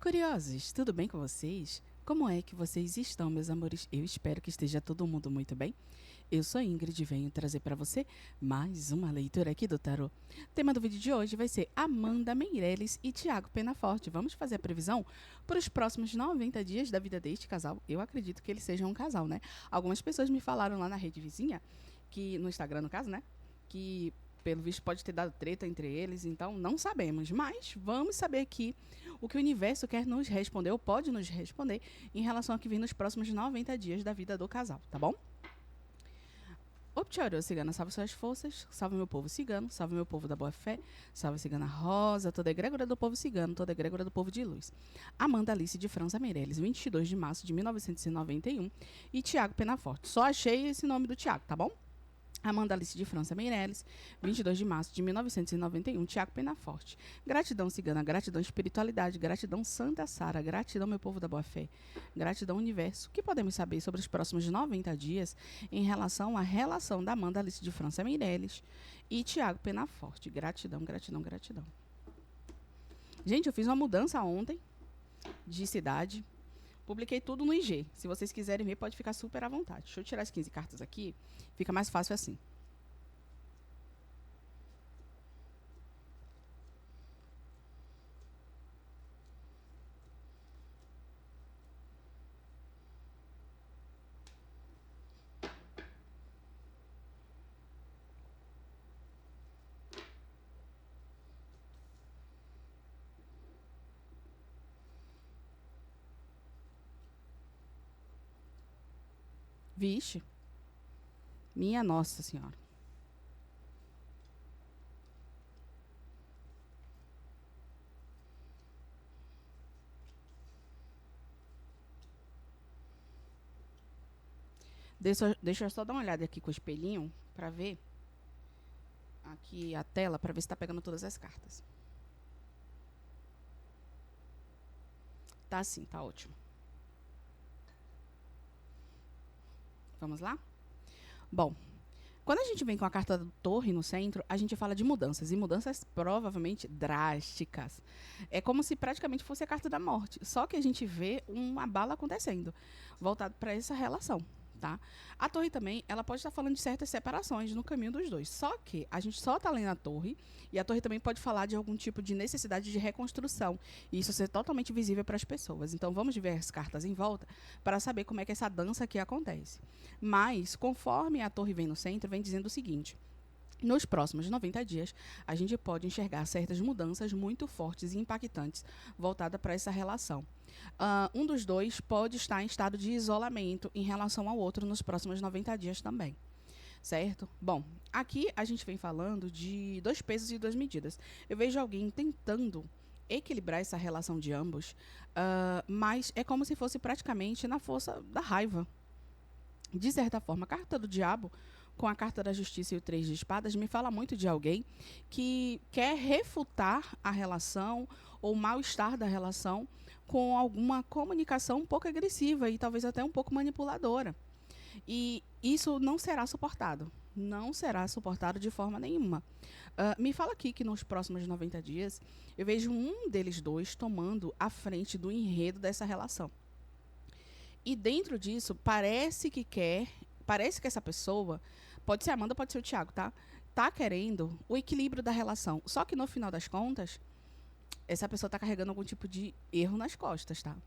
curiosos, tudo bem com vocês? Como é que vocês estão, meus amores? Eu espero que esteja todo mundo muito bem. Eu sou a Ingrid e venho trazer para você mais uma leitura aqui do tarô. O tema do vídeo de hoje vai ser Amanda Meirelles e Tiago Penaforte. Vamos fazer a previsão para os próximos 90 dias da vida deste casal. Eu acredito que eles sejam um casal, né? Algumas pessoas me falaram lá na rede vizinha, que no Instagram, no caso, né? Que pelo visto pode ter dado treta entre eles, então não sabemos. Mas vamos saber aqui o que o universo quer nos responder, ou pode nos responder, em relação ao que vem nos próximos 90 dias da vida do casal, tá bom? Optiorô cigana, salve suas forças, salve meu povo cigano, salve meu povo da boa fé, salve cigana rosa, toda egrégora do povo cigano, toda egrégora do povo de luz. Amanda Alice de França Meirelles, 22 de março de 1991, e Tiago Penaforte. Só achei esse nome do Tiago, tá bom? Amanda Alice de França Meirelles, 22 de março de 1991, Tiago Penaforte. Gratidão cigana, gratidão espiritualidade, gratidão Santa Sara, gratidão meu povo da boa fé, gratidão universo. O que podemos saber sobre os próximos 90 dias em relação à relação da Amanda Alice de França Meirelles e Tiago Penaforte? Gratidão, gratidão, gratidão. Gente, eu fiz uma mudança ontem de cidade. Publiquei tudo no IG. Se vocês quiserem ver, pode ficar super à vontade. Deixa eu tirar as 15 cartas aqui. Fica mais fácil assim. Vixe. Minha Nossa Senhora. Deixa eu só dar uma olhada aqui com o espelhinho pra ver aqui a tela, pra ver se tá pegando todas as cartas. Tá sim, tá ótimo. Vamos lá? Bom, quando a gente vem com a carta do Torre no centro, a gente fala de mudanças, e mudanças provavelmente drásticas. É como se praticamente fosse a carta da morte, só que a gente vê uma bala acontecendo, voltado para essa relação. Tá? A torre também, ela pode estar falando de certas separações no caminho dos dois. Só que a gente só está lendo a torre, e a torre também pode falar de algum tipo de necessidade de reconstrução. E isso ser totalmente visível para as pessoas. Então vamos ver as cartas em volta para saber como é que essa dança aqui acontece. Mas, conforme a torre vem no centro, vem dizendo o seguinte: nos próximos 90 dias, a gente pode enxergar certas mudanças muito fortes e impactantes voltadas para essa relação. Um dos dois pode estar em estado de isolamento em relação ao outro nos próximos 90 dias também. Certo? Bom, aqui a gente vem falando de 2 pesos e 2 medidas. Eu vejo alguém tentando equilibrar essa relação de ambos, mas é como se fosse praticamente na força da raiva. De certa forma, a carta do diabo com a carta da justiça e o 3 de espadas me fala muito de alguém que quer refutar a relação ou o mal-estar da relação com alguma comunicação um pouco agressiva e talvez até um pouco manipuladora. E isso não será suportado. Não será suportado de forma nenhuma. Me fala aqui que nos próximos 90 dias eu vejo um deles dois tomando a frente do enredo dessa relação. E dentro disso, parece que essa pessoa, pode ser a Amanda, pode ser o Tiago, tá? Tá querendo o equilíbrio da relação. Só que no final das contas, essa pessoa tá carregando algum tipo de erro nas costas, tá?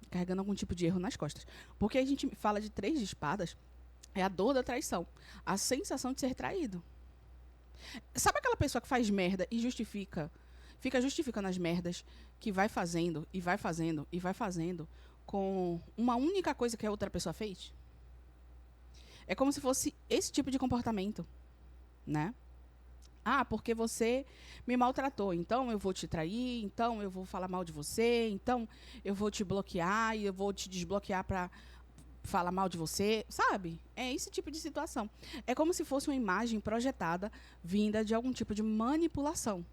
Carregando algum tipo de erro nas costas. Porque a gente fala de 3 de espadas, é a dor da traição. A sensação de ser traído. Sabe aquela pessoa que faz merda e fica justificando as merdas que vai fazendo, e vai fazendo, e vai fazendo, com uma única coisa que a outra pessoa fez? É como se fosse esse tipo de comportamento, né? Ah, porque você me maltratou, então eu vou te trair, então eu vou falar mal de você, então eu vou te bloquear e eu vou te desbloquear para falar mal de você, sabe? É esse tipo de situação. É como se fosse uma imagem projetada vinda de algum tipo de manipulação.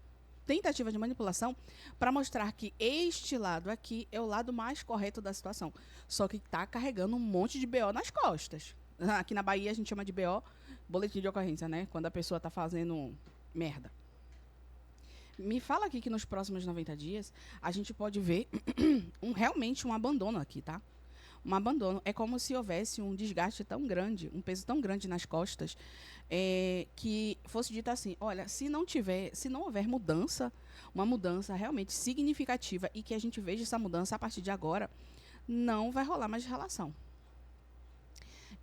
Tentativa de manipulação para mostrar que este lado aqui é o lado mais correto da situação. Só que está carregando um monte de BO nas costas. Aqui na Bahia a gente chama de BO, boletim de ocorrência, né? Quando a pessoa está fazendo merda. Me fala aqui que nos próximos 90 dias a gente pode ver realmente um abandono aqui, tá? Um abandono. É como se houvesse um desgaste tão grande, um peso tão grande nas costas, que fosse dito assim: olha, se não houver mudança, uma mudança realmente significativa e que a gente veja essa mudança a partir de agora, não vai rolar mais relação.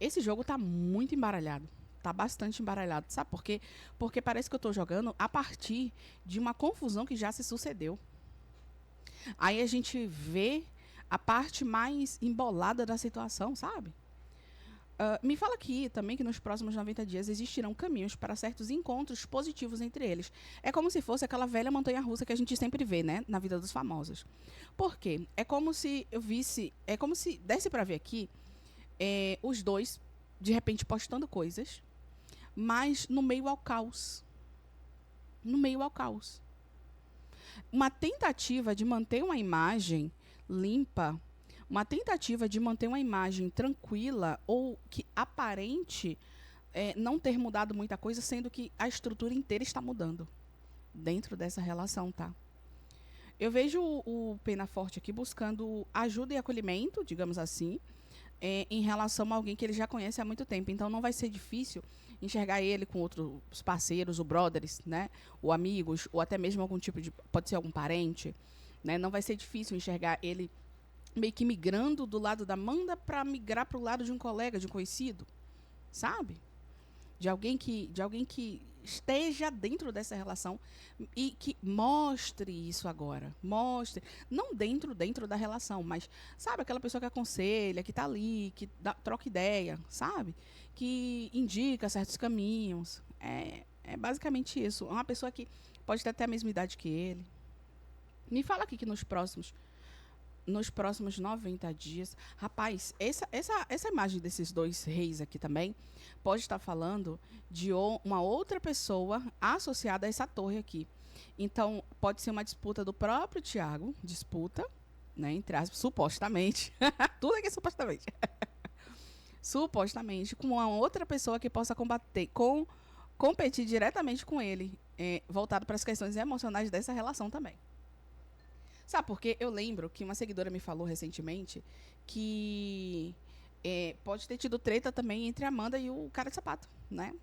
Esse jogo tá muito embaralhado. Tá bastante embaralhado. Sabe por quê? Porque parece que eu tô jogando a partir de uma confusão que já se sucedeu. Aí a gente vê a parte mais embolada da situação, sabe? Me fala aqui também que nos próximos 90 dias existirão caminhos para certos encontros positivos entre eles. É como se fosse aquela velha montanha-russa que a gente sempre vê, né, na vida dos famosos. Por quê? É como se eu visse, é como se desse para ver aqui os dois, de repente, postando coisas, mas no meio ao caos. No meio ao caos. Uma tentativa de manter uma imagem limpa, uma tentativa de manter uma imagem tranquila ou que aparente não ter mudado muita coisa, sendo que a estrutura inteira está mudando dentro dessa relação, tá? Eu vejo o Pena Forte aqui buscando ajuda e acolhimento, digamos assim, em relação a alguém que ele já conhece há muito tempo. Então, não vai ser difícil enxergar ele com outros parceiros, ou brothers, né? Ou amigos, ou até mesmo algum tipo de... Pode ser algum parente, né? Não vai ser difícil enxergar ele meio que migrando do lado da Amanda para migrar para o lado de um colega, de um conhecido, sabe? De alguém que esteja dentro dessa relação e que mostre isso agora. Mostre. Não dentro da relação, mas, sabe, aquela pessoa que aconselha, que está ali, que troca ideia, sabe? Que indica certos caminhos. É basicamente isso. É uma pessoa que pode ter até a mesma idade que ele. Me fala aqui que nos próximos 90 dias. Rapaz, essa imagem desses dois reis aqui também pode estar falando de uma outra pessoa associada a essa torre aqui. Então, pode ser uma disputa do próprio Tiago, né, entre aspas, supostamente. Tudo aqui é supostamente. Supostamente, com uma outra pessoa que possa competir diretamente com ele, voltado para as questões emocionais dessa relação também. Sabe, porque eu lembro que uma seguidora me falou recentemente que pode ter tido treta também entre a Amanda e o cara de sapato, né?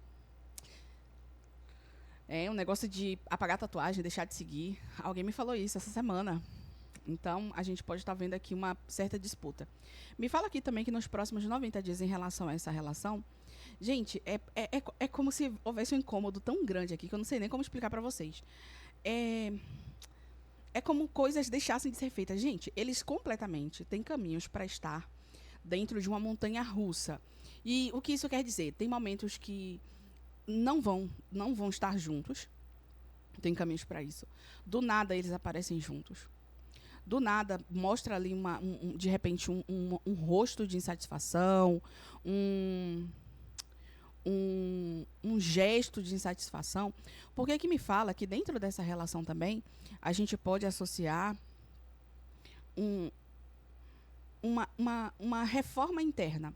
Um negócio de apagar a tatuagem, deixar de seguir. Alguém me falou isso essa semana. Então, a gente pode estar vendo aqui uma certa disputa. Me fala aqui também que nos próximos 90 dias em relação a essa relação, gente, é como se houvesse um incômodo tão grande aqui que eu não sei nem como explicar para vocês. É como coisas deixassem de ser feitas. Gente, eles completamente têm caminhos para estar dentro de uma montanha russa. E o que isso quer dizer? Tem momentos que não vão estar juntos. Tem caminhos para isso. Do nada, eles aparecem juntos. Do nada, mostra ali, de repente, um rosto de insatisfação, um gesto de insatisfação. Porque que me fala que dentro dessa relação também a gente pode associar uma reforma interna.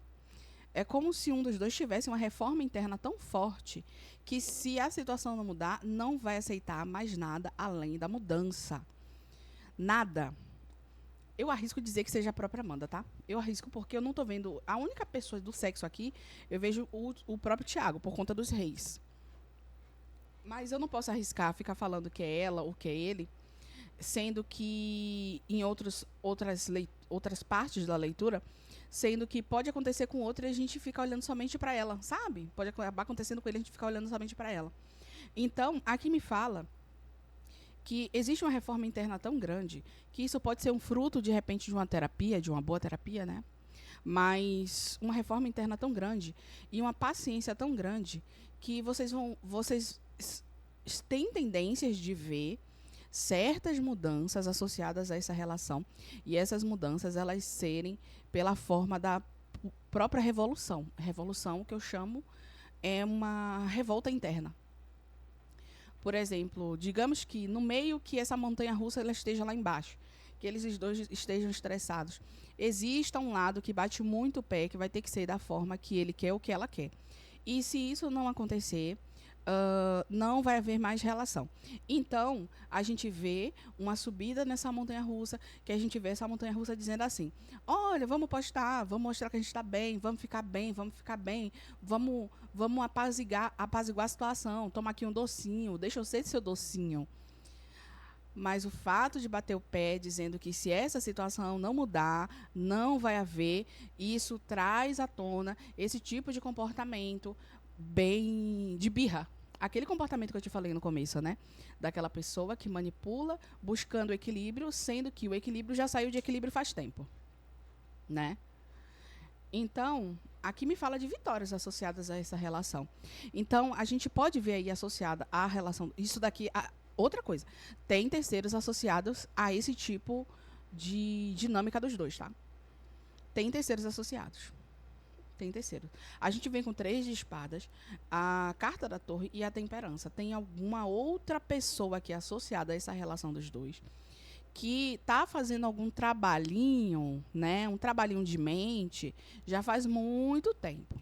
É como se um dos dois tivesse uma reforma interna tão forte que, se a situação não mudar, não vai aceitar mais nada além da mudança. Nada. Eu arrisco dizer que seja a própria Amanda, tá? Eu arrisco porque eu não tô vendo... A única pessoa do sexo aqui, eu vejo o próprio Tiago, por conta dos reis. Mas eu não posso arriscar ficar falando que é ela ou que é ele, sendo que em outras partes da leitura, sendo que pode acontecer com outra e a gente fica olhando somente para ela, sabe? Pode acabar acontecendo com ele e a gente ficar olhando somente para ela. Então, aqui me fala que existe uma reforma interna tão grande que isso pode ser um fruto, de repente, de uma terapia, de uma boa terapia, né? Mas uma reforma interna tão grande e uma paciência tão grande que vocês têm tendências de ver certas mudanças associadas a essa relação, e essas mudanças elas serem pela forma da própria revolução. Revolução que eu chamo é uma revolta interna. Por exemplo, digamos que no meio que essa montanha-russa ela esteja lá embaixo, que eles dois estejam estressados, exista um lado que bate muito o pé, que vai ter que ser da forma que ele quer ou que ela quer. E se isso não acontecer, não vai haver mais relação. Então, a gente vê uma subida nessa montanha-russa, que a gente vê essa montanha-russa dizendo assim, olha, vamos postar, vamos mostrar que a gente está bem, vamos ficar bem, vamos apaziguar a situação, toma aqui um docinho, deixa eu ser seu docinho. Mas o fato de bater o pé dizendo que se essa situação não mudar, não vai haver, isso traz à tona esse tipo de comportamento bem de birra. Aquele comportamento que eu te falei no começo, né? Daquela pessoa que manipula, buscando o equilíbrio, sendo que o equilíbrio já saiu de equilíbrio faz tempo, né? Então, aqui me fala de vitórias associadas a essa relação. Então, a gente pode ver aí associada à relação, isso daqui, outra coisa, tem terceiros associados a esse tipo de dinâmica dos dois, tá? Tem terceiros associados. Tem terceiro. A gente vem com 3 de espadas, a carta da torre e a temperança. Tem alguma outra pessoa aqui associada a essa relação dos dois que está fazendo algum trabalhinho, né? Um trabalhinho de mente já faz muito tempo.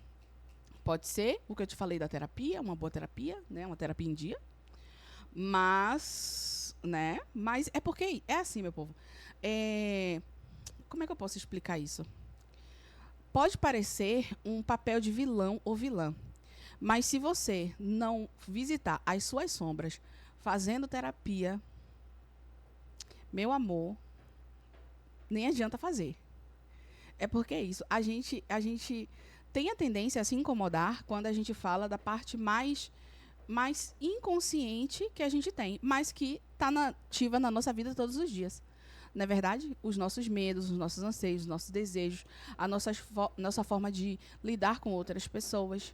Pode ser o que eu te falei da terapia, uma boa terapia, né? Uma terapia em dia. Mas, né? Mas é porque é assim, meu povo. Como é que eu posso explicar isso? Pode parecer um papel de vilão ou vilã, mas se você não visitar as suas sombras fazendo terapia, meu amor, nem adianta fazer. É porque é isso. A gente tem a tendência a se incomodar quando a gente fala da parte mais inconsciente que a gente tem, mas que está ativa na nossa vida todos os dias. Não é verdade? Os nossos medos, os nossos anseios, os nossos desejos, a nossa forma de lidar com outras pessoas.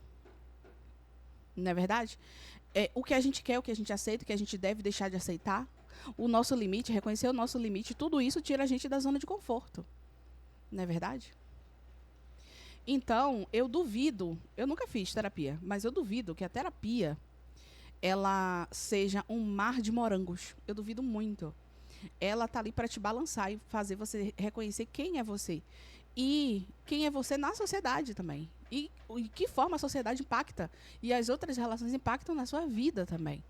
Não é verdade? O que a gente quer, o que a gente aceita, o que a gente deve deixar de aceitar, o nosso limite, reconhecer o nosso limite, tudo isso tira a gente da zona de conforto. Não é verdade? Então, eu duvido, eu nunca fiz terapia, mas eu duvido que a terapia ela seja um mar de morangos. Eu duvido muito. Ela tá ali para te balançar e fazer você reconhecer quem é você. E quem é você na sociedade também. E que forma a sociedade impacta. E as outras relações impactam na sua vida também.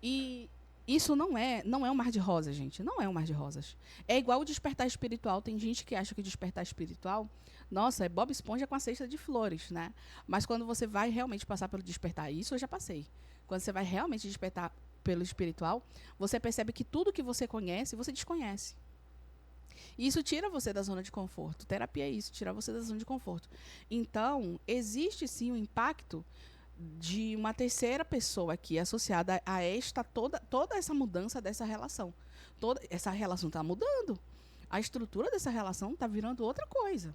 E isso não é um mar de rosas, gente. Não é um mar de rosas. É igual o despertar espiritual. Tem gente que acha que despertar espiritual, nossa, é Bob Esponja com a cesta de flores, né? Mas quando você vai realmente passar pelo despertar, isso eu já passei. Quando você vai realmente despertar pelo espiritual, você percebe que tudo que você conhece, você desconhece. E isso tira você da zona de conforto. Terapia é isso, tirar você da zona de conforto. Então, existe sim um impacto de uma terceira pessoa aqui associada a toda essa mudança dessa relação. Toda essa relação está mudando. A estrutura dessa relação está virando outra coisa.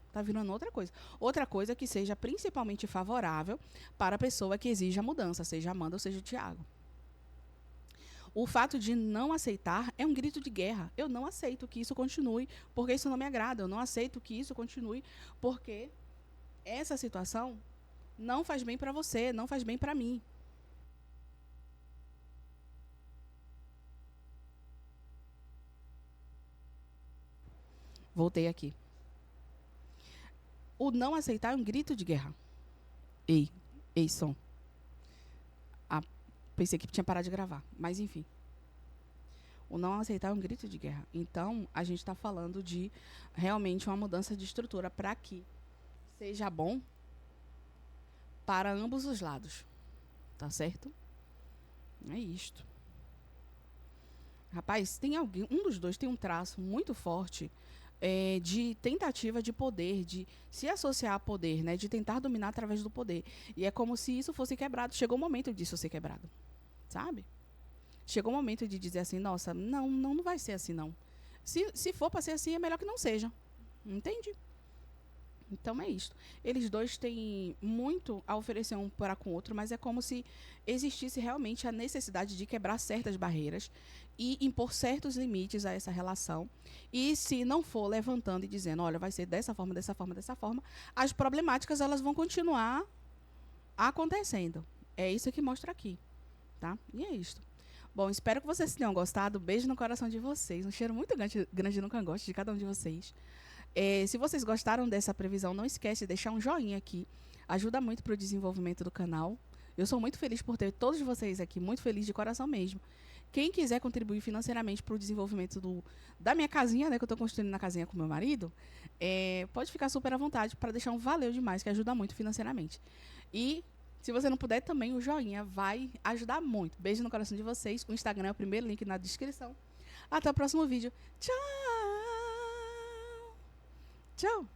Outra coisa que seja principalmente favorável para a pessoa que exige a mudança, seja a Amanda ou seja o Tiago. O fato de não aceitar é um grito de guerra. Eu não aceito que isso continue, porque isso não me agrada. Eu não aceito que isso continue, porque essa situação não faz bem para você, não faz bem para mim. Voltei aqui. O não aceitar é um grito de guerra. Ei, som. Pensei que tinha parado de gravar, mas enfim. O não aceitar é um grito de guerra. Então, a gente está falando de realmente uma mudança de estrutura para que seja bom para ambos os lados. Tá certo? É isto. Rapaz, tem alguém, um dos dois tem um traço muito forte de tentativa de poder, de se associar a poder, né? De tentar dominar através do poder. E é como se isso fosse quebrado. Chegou o momento disso ser quebrado. Sabe? Chegou o momento de dizer assim, nossa, não vai ser assim, não. Se for para ser assim, é melhor que não seja. Entende? Então é isso. Eles dois têm muito a oferecer um para com o outro, mas é como se existisse realmente a necessidade de quebrar certas barreiras e impor certos limites a essa relação. E se não for levantando e dizendo, olha, vai ser dessa forma, as problemáticas elas vão continuar acontecendo. É isso que mostra aqui. Tá? E é isso. Bom, espero que vocês tenham gostado. Beijo no coração de vocês. Um cheiro muito grande no cangote de cada um de vocês. Se vocês gostaram dessa previsão, não esquece de deixar um joinha aqui. Ajuda muito para o desenvolvimento do canal. Eu sou muito feliz por ter todos vocês aqui, muito feliz de coração mesmo. Quem quiser contribuir financeiramente para o desenvolvimento da minha casinha, né, que eu estou construindo na casinha com meu marido, pode ficar super à vontade para deixar um valeu demais, que ajuda muito financeiramente. E se você não puder, também o joinha vai ajudar muito. Beijo no coração de vocês. O Instagram é o primeiro link na descrição. Até o próximo vídeo. Tchau! Tchau!